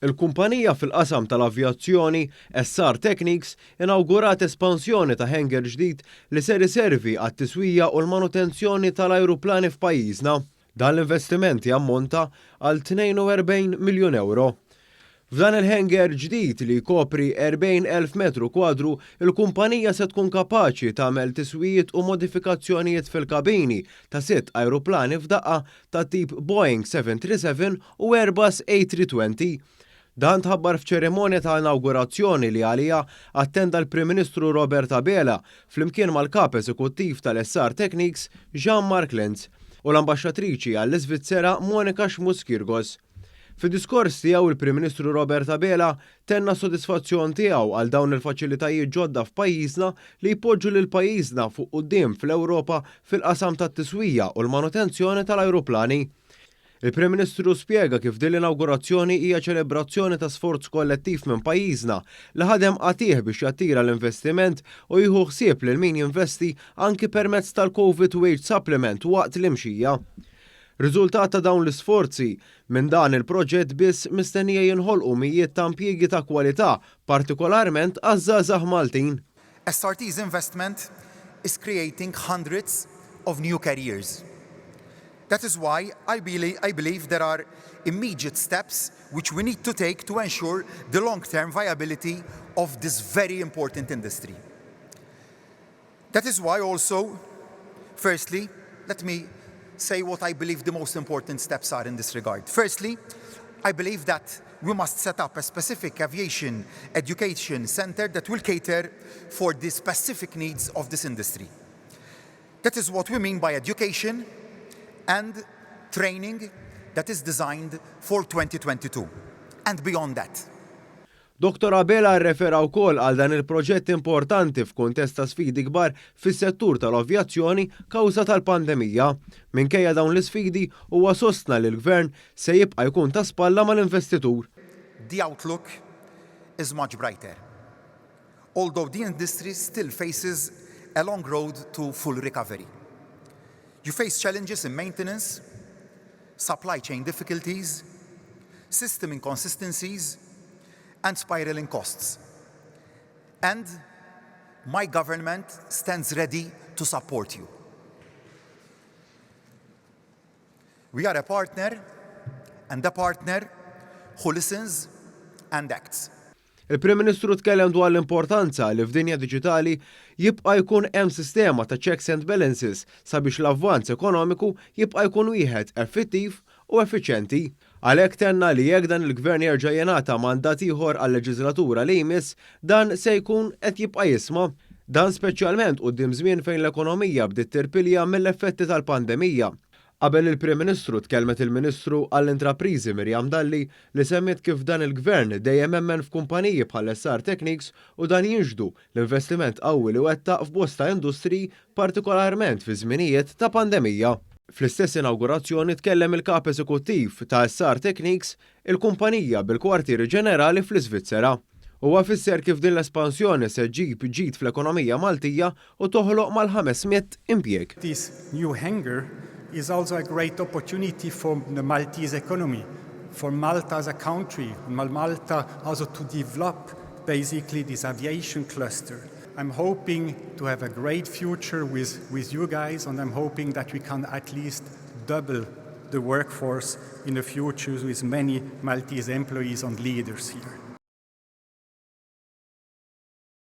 Il-kumpanija fil-qasam tal-avjazzjoni SR Technics inawgurat espansjoni ta' hangar ġdid li ser iservi għat-tiswija u l-manutenzjoni tal-ajruplani f'pajjiżna. Dan l-investiment jammonta għal 42 miljun euro. F'dan il-hangar ġdid li jkopri 40,000 metru kwadru, il-kumpanija se tkun kapaċi tagħmel tiswijiet u modifikazzjonijiet fil-kabini ta' 6 ajruplani f'daqqa ta' tip Boeing 737 u Airbus A320. Dan tħabbar f'ċerimonja ta' inawgurazzjoni li għalija attenda l-Prim Ministru Robert Abela flimkien mal-kap eżekuttiv tal-SR Technics Jean-Marc Lenz u l-Ambaxxatriċi għall-Iżvizzera Monika Xmus-Kirgos. Fid-diskors tiegħu il-Prim Ministru Robert Abela tenna sodisfazzjon tiegħu għal dawn il-faċilitajiet ġodda f'pajjiżna li jpoġġu lil pajjiżna fuq quddiem fl-Ewropa fil-qasam tat-tiswija u l-manutenzjoni tal-ajruplani. Il-Prim Ministru spjega kif din l-inawgurazzjoni hija ċelebrazzjoni ta' sforz kollettiv minn pajjiżna li ħadem qatih biex jattira l-investiment u jieħu ħsieb lil min jinvesti anki permezz tal-Covid Wage Supplement waqt l-imxija. Riżultat ta' dawn l-isforzi minn dan il-proġett biss mistennija jinħolqu mijiet ta' impjiegi ta' kwalità, partikolarment għaż-żgħażagħ Maltin. SRT's investment is creating hundreds of new careers. That is why I believe there are immediate steps which we need to take to ensure the long-term viability of this very important industry. That is why also, firstly, let me say what I believe the most important steps are in this regard. Firstly, I believe that we must set up a specific aviation education center that will cater for the specific needs of this industry. That is what we mean by education and training that is designed for 2022 and beyond that. Dr. Abela rrefera wkoll għal dan il-proġett importanti f'kuntest ta' sfidi kbar fis-settur tal-avjazzjoni kawża tal-pandemija. Minkejja dawn l-isfidi huwa sostna li l-Gvern se jibqa' jkun ta' spalla mal-investitur. The outlook is much brighter. Although the industry still faces a long road to full recovery. You face challenges in maintenance, supply chain difficulties, system inconsistencies, and spiraling costs. And my government stands ready to support you. We are a partner, and a partner who listens and acts. Il-Prim Ministru tkellem dwar l-importanza li f'dinja diġitali jibqa' jkun hemm sistema ta' checks and balances sabiex l-avvanz ekonomiku jibqa' jkun wieħed effettiv u effiċjenti. Għalhekk tenna li jekk dan il-Gvern jerġa' jingħata mandat ieħor għall-leġislatura li jmiss, dan se jkun qed jibqa' jisma'. Dan speċjalment quddiem żmien fejn l-ekonomija bdiet tirpilja mill-effetti tal-pandemija. Qabel il-Prim Ministru tkellmet il-Ministru għall-Intrapriżi Mirjam Dalli li semmiet kif dan il-Gvern dejjem hemmen f'kumpaniji bħal SR Technics u dan jinġdu l-investiment qawwi li wettaq f'bosta industriji partikolarment fi żminijiet ta' pandemija. Fl-istess inawgurazzjoni tkellem il-kap eżekuttiv ta' SR Technics, il-kumpanija bil-kwartieri ġenerali fl-Iżvizzera. Huwa fisser kif din l-espansjoni se ġib ġid fl-ekonomija Maltija u toħloq mal-ħames impjieg. This new hangar is also a great opportunity for the Maltese economy, for Malta as a country, Malta also to develop basically this aviation cluster. I'm hoping to have a great future with you guys, and I'm hoping that we can at least double the workforce in the future with many Maltese employees and leaders here.